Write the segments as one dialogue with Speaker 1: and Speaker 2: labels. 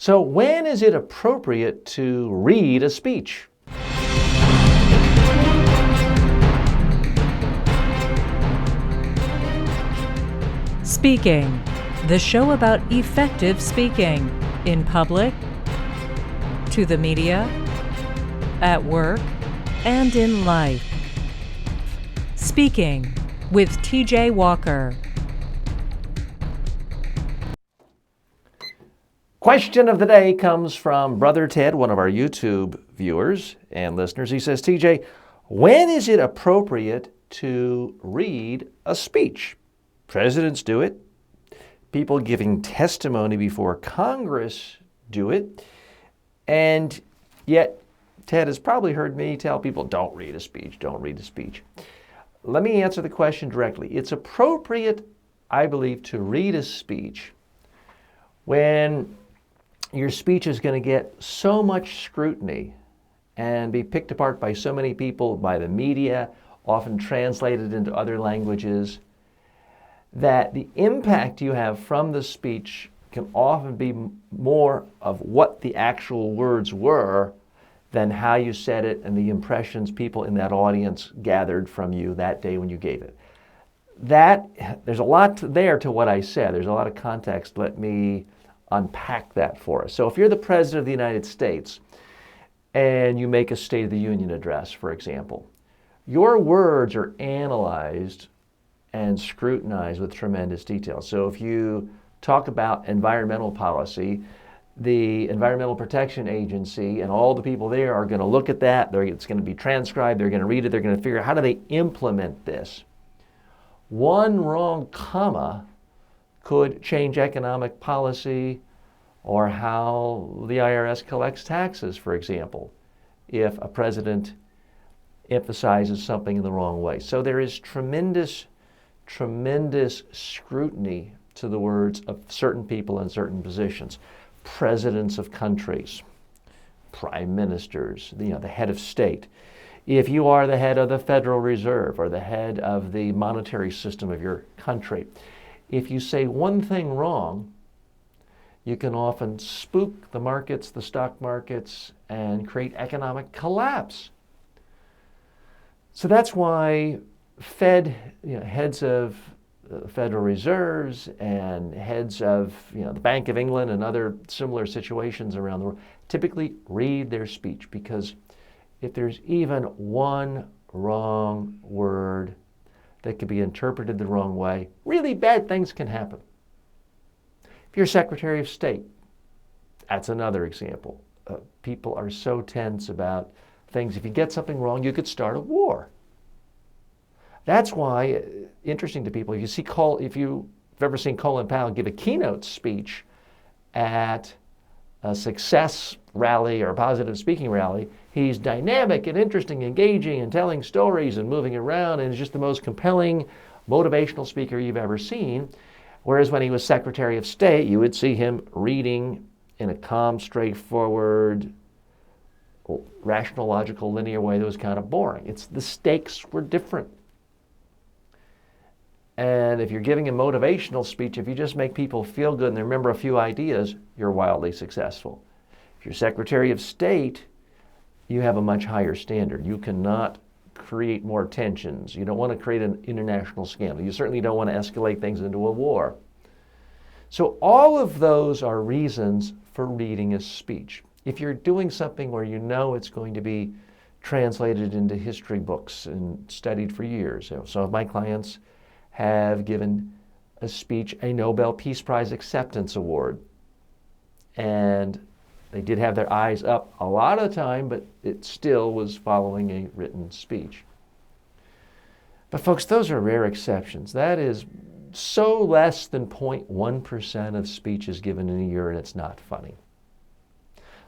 Speaker 1: So when is it appropriate to read a speech?
Speaker 2: Speaking, the show about effective speaking in public, to the media, at work, and in life. Speaking with TJ Walker.
Speaker 1: Question of the day comes from Brother Ted, one of our YouTube viewers and listeners. He says, TJ, when is it appropriate to read a speech? Presidents do it. People giving testimony before Congress do it. And yet, Ted has probably heard me tell people, don't read a speech, don't read a speech. Let me answer the question directly. It's appropriate, I believe, to read a speech when your speech is going to get so much scrutiny and be picked apart by so many people, by the media, often translated into other languages, that the impact you have from the speech can often be more of what the actual words were than how you said it and the impressions people in that audience gathered from you that day when you gave it. There's a lot there to what I said. There's a lot of context. Let me unpack that for us. So if you're the President of the United States and you make a State of the Union address, for example, your words are analyzed and scrutinized with tremendous detail. So if you talk about environmental policy, the Environmental Protection Agency and all the people there are going to look at that. It's going to be transcribed. They're going to read it. They're going to figure out how do they implement this. One wrong comma could change economic policy or how the IRS collects taxes, for example, if a president emphasizes something in the wrong way. So there is tremendous scrutiny to the words of certain people in certain positions. Presidents of countries, prime ministers, the head of state. If you are the head of the Federal Reserve or the head of the monetary system of your country, if you say one thing wrong, you can often spook the markets, the stock markets, and create economic collapse. So that's why heads of Federal Reserves and heads of the Bank of England and other similar situations around the world typically read their speech, because if there's even one wrong word that could be interpreted the wrong way, really bad things can happen. If you're Secretary of State, that's another example. People are so tense about things. If you get something wrong, you could start a war. That's why, interesting to people, if you've ever seen Colin Powell give a keynote speech at a success rally or a positive speaking rally, he's dynamic and interesting, engaging, and telling stories and moving around, and is just the most compelling motivational speaker you've ever seen. Whereas when he was Secretary of State, you would see him reading in a calm, straightforward, rational, logical, linear way that was kind of boring. The stakes were different. And if you're giving a motivational speech, if you just make people feel good and they remember a few ideas, you're wildly successful. If you're Secretary of State, you have a much higher standard. You cannot create more tensions. You don't want to create an international scandal. You certainly don't want to escalate things into a war. So all of those are reasons for reading a speech. If you're doing something where you know it's going to be translated into history books and studied for years. Some of my clients have given a speech a Nobel Peace Prize acceptance award. And they did have their eyes up a lot of the time, but it still was following a written speech. But folks, those are rare exceptions. That is so less than 0.1% of speeches given in a year, and it's not funny.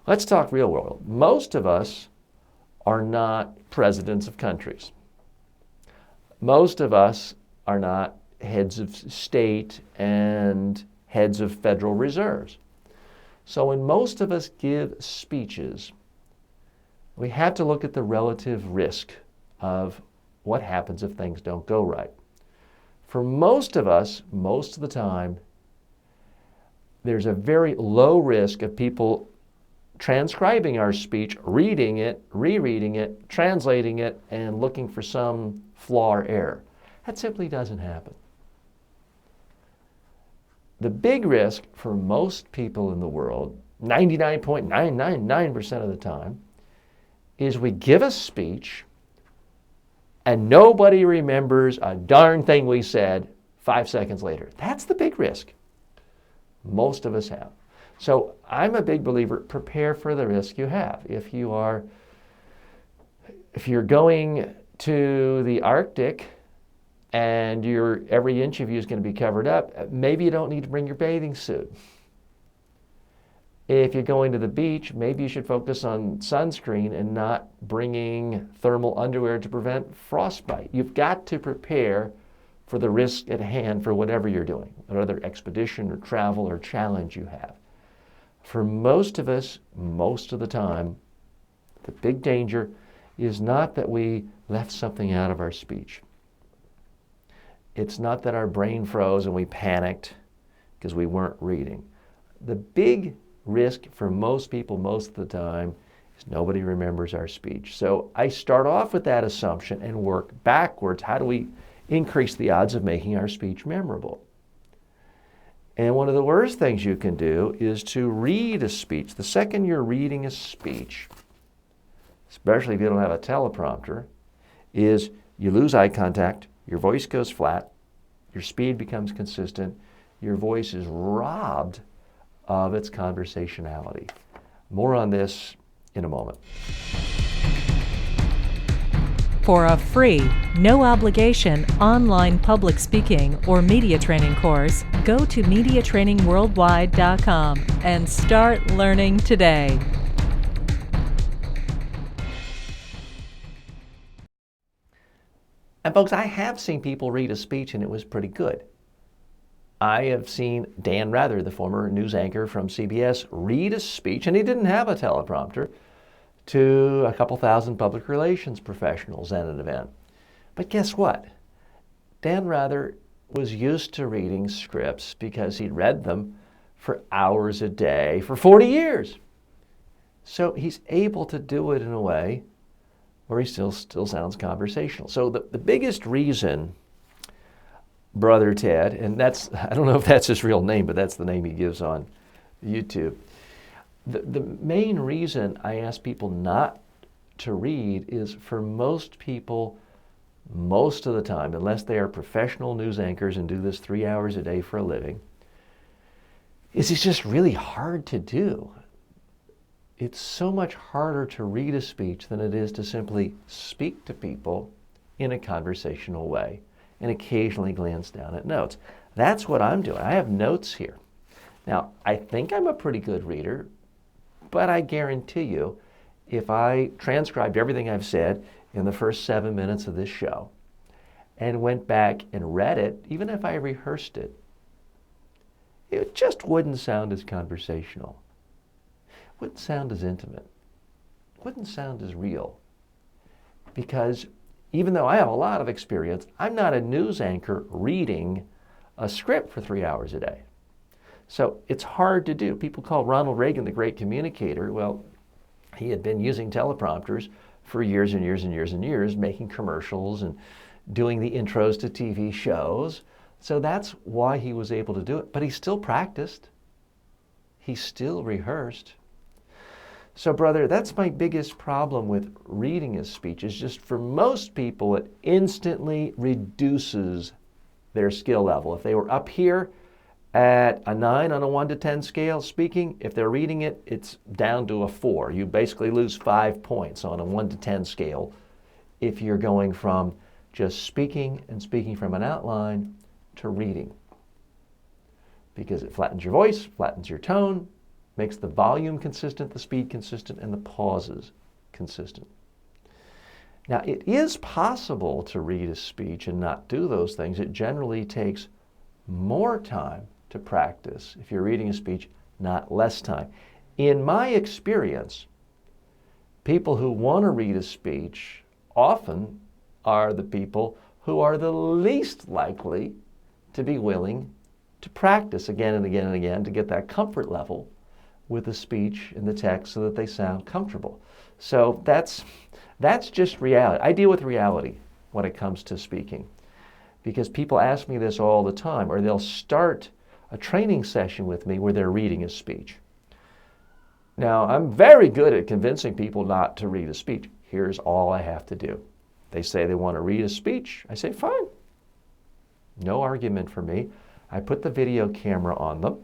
Speaker 1: Let's talk real world. Most of us are not presidents of countries. Most of us are not heads of state and heads of Federal Reserves. So when most of us give speeches, we have to look at the relative risk of what happens if things don't go right. For most of us, most of the time, there's a very low risk of people transcribing our speech, reading it, rereading it, translating it, and looking for some flaw or error. That simply doesn't happen. The big risk for most people in the world, 99.999% of the time, is we give a speech and nobody remembers a darn thing we said 5 seconds later. That's the big risk most of us have. So I'm a big believer, prepare for the risk you have. If you're going to the Arctic and every inch of you is going to be covered up, maybe you don't need to bring your bathing suit. If you're going to the beach, maybe you should focus on sunscreen and not bringing thermal underwear to prevent frostbite. You've got to prepare for the risk at hand for whatever you're doing, whatever expedition or travel or challenge you have. For most of us, most of the time, the big danger is not that we left something out of our speech. It's not that our brain froze and we panicked because we weren't reading. The big risk for most people most of the time is nobody remembers our speech. So I start off with that assumption and work backwards. How do we increase the odds of making our speech memorable? And one of the worst things you can do is to read a speech. The second you're reading a speech, especially if you don't have a teleprompter, is you lose eye contact, your voice goes flat, your speed becomes consistent, your voice is robbed of its conversationality. More on this in a moment.
Speaker 2: For a free, no obligation online public speaking or media training course, go to MediaTrainingWorldwide.com and start learning today.
Speaker 1: And folks, I have seen people read a speech and it was pretty good. I have seen Dan Rather, the former news anchor from CBS, read a speech, and he didn't have a teleprompter, to a couple thousand public relations professionals at an event. But guess what? Dan Rather was used to reading scripts because he'd read them for hours a day for 40 years. So he's able to do it in a way where he still sounds conversational. So the biggest reason Brother Ted, and I don't know if that's his real name, but that's the name he gives on YouTube. The main reason I ask people not to read is for most people, most of the time, unless they are professional news anchors and do this 3 hours a day for a living, it's just really hard to do. It's so much harder to read a speech than it is to simply speak to people in a conversational way and occasionally glance down at notes. That's what I'm doing. I have notes here. Now, I think I'm a pretty good reader, but I guarantee you, if I transcribed everything I've said in the first 7 minutes of this show and went back and read it, even if I rehearsed it, it just wouldn't sound as conversational. Wouldn't sound as intimate. Wouldn't sound as real. Because even though I have a lot of experience, I'm not a news anchor reading a script for 3 hours a day. So it's hard to do. People call Ronald Reagan the great communicator. Well, he had been using teleprompters for years and years and years and years, making commercials and doing the intros to TV shows. So that's why he was able to do it. But he still practiced. He still rehearsed. So, brother, that's my biggest problem with reading a speech, is just for most people, it instantly reduces their skill level. If they were up here at a 9 on a 1 to 10 scale speaking, if they're reading it, it's down to a 4. You basically lose 5 points on a 1 to 10 scale if you're going from just speaking and speaking from an outline to reading. Because it flattens your voice, flattens your tone, makes the volume consistent, the speed consistent, and the pauses consistent. Now, it is possible to read a speech and not do those things. It generally takes more time to practice if you're reading a speech, not less time. In my experience, people who want to read a speech often are the people who are the least likely to be willing to practice again and again and again to get that comfort level with the speech and the text so that they sound comfortable. So that's just reality. I deal with reality when it comes to speaking, because people ask me this all the time, or they'll start a training session with me where they're reading a speech. Now, I'm very good at convincing people not to read a speech. Here's all I have to do. They say they want to read a speech. I say, fine. No argument for me. I put the video camera on them.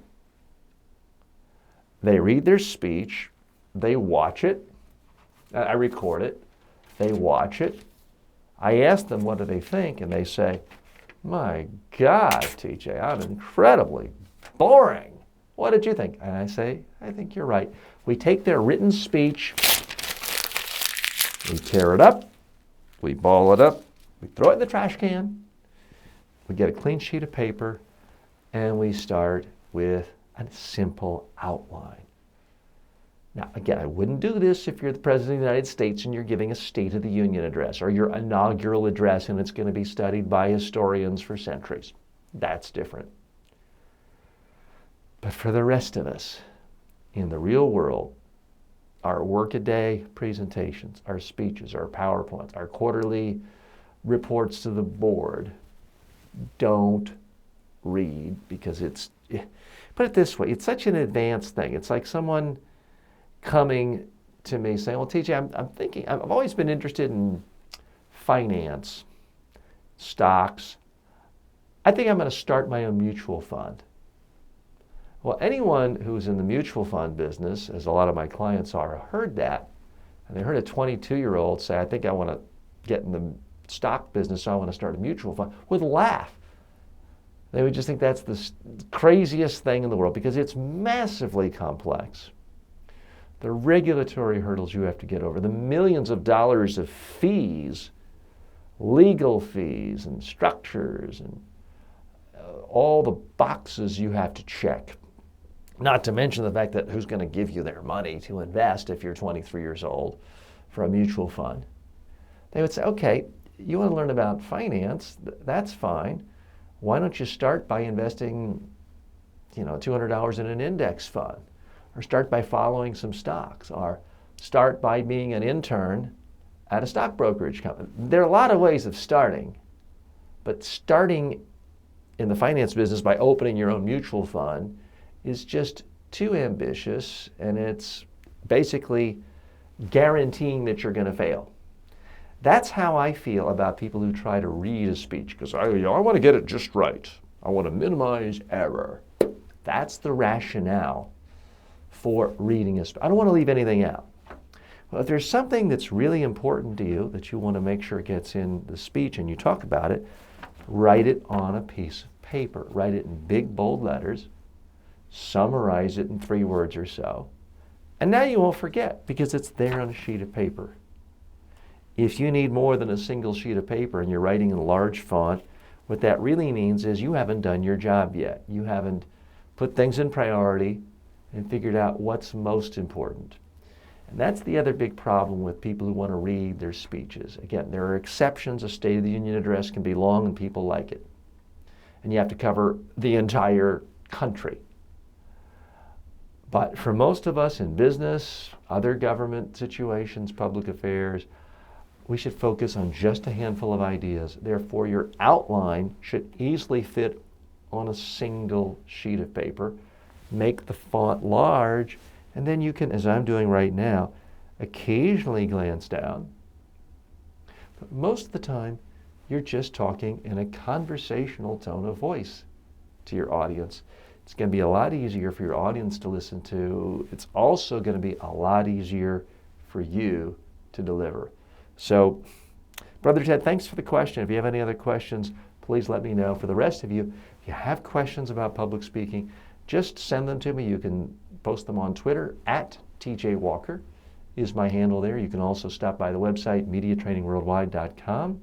Speaker 1: They read their speech. They watch it. I record it. They watch it. I ask them, what do they think? And they say, my God, TJ, I'm incredibly boring. What did you think? And I say, I think you're right. We take their written speech, we tear it up, we ball it up, we throw it in the trash can, we get a clean sheet of paper, and we start with a simple outline. Now, again, I wouldn't do this if you're the President of the United States and you're giving a State of the Union address or your inaugural address and it's going to be studied by historians for centuries. That's different. But for the rest of us, in the real world, our workaday presentations, our speeches, our PowerPoints, our quarterly reports to the board, don't read, because put it this way, it's such an advanced thing. It's like someone coming to me saying, well, TJ, I'm thinking, I've always been interested in finance, stocks. I think I'm going to start my own mutual fund. Well, anyone who's in the mutual fund business, as a lot of my clients are, heard that. And they heard a 22-year-old say, I think I want to get in the stock business, so I want to start a mutual fund, would laugh. They would just think that's the craziest thing in the world, because it's massively complex. The regulatory hurdles you have to get over, the millions of dollars of fees, legal fees and structures, and all the boxes you have to check. Not to mention the fact that who's going to give you their money to invest if you're 23 years old for a mutual fund. They would say, okay, you want to learn about finance, that's fine. Why don't you start by investing, $200 in an index fund? Or start by following some stocks, or start by being an intern at a stock brokerage company. There are a lot of ways of starting, but starting in the finance business by opening your own mutual fund is just too ambitious, and it's basically guaranteeing that you're going to fail. That's how I feel about people who try to read a speech, because I want to get it just right. I want to minimize error. That's the rationale for reading a speech. I don't want to leave anything out. Well, if there's something that's really important to you that you want to make sure gets in the speech and you talk about it, write it on a piece of paper. Write it in big, bold letters. Summarize it in 3 words or so. And now you won't forget, because it's there on a sheet of paper. If you need more than a single sheet of paper and you're writing in large font, what that really means is you haven't done your job yet. You haven't put things in priority and figured out what's most important. And that's the other big problem with people who want to read their speeches. Again, there are exceptions. A State of the Union address can be long and people like it. And you have to cover the entire country. But for most of us in business, other government situations, public affairs, we should focus on just a handful of ideas. Therefore, your outline should easily fit on a single sheet of paper. Make the font large, and then you can, as I'm doing right now, occasionally glance down. But most of the time, you're just talking in a conversational tone of voice to your audience. It's going to be a lot easier for your audience to listen to. It's also going to be a lot easier for you to deliver. So, Brother Ted, thanks for the question. If you have any other questions, please let me know. For the rest of you, if you have questions about public speaking, just send them to me. You can post them on Twitter. @TJ Walker is my handle there. You can also stop by the website, mediatrainingworldwide.com.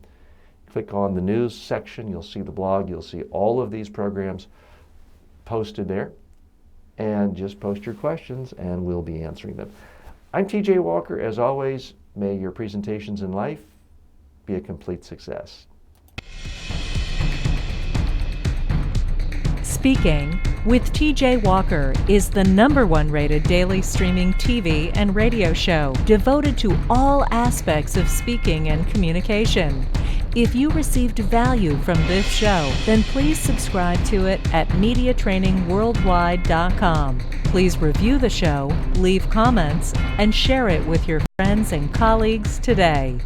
Speaker 1: Click on the news section. You'll see the blog. You'll see all of these programs posted there. And just post your questions and we'll be answering them. I'm TJ Walker. As always, may your presentations in life be a complete success.
Speaker 2: Speaking with TJ Walker is the #1 rated daily streaming TV and radio show devoted to all aspects of speaking and communication. If you received value from this show, then please subscribe to it at MediaTrainingWorldwide.com. Please review the show, leave comments, and share it with your friends and colleagues today.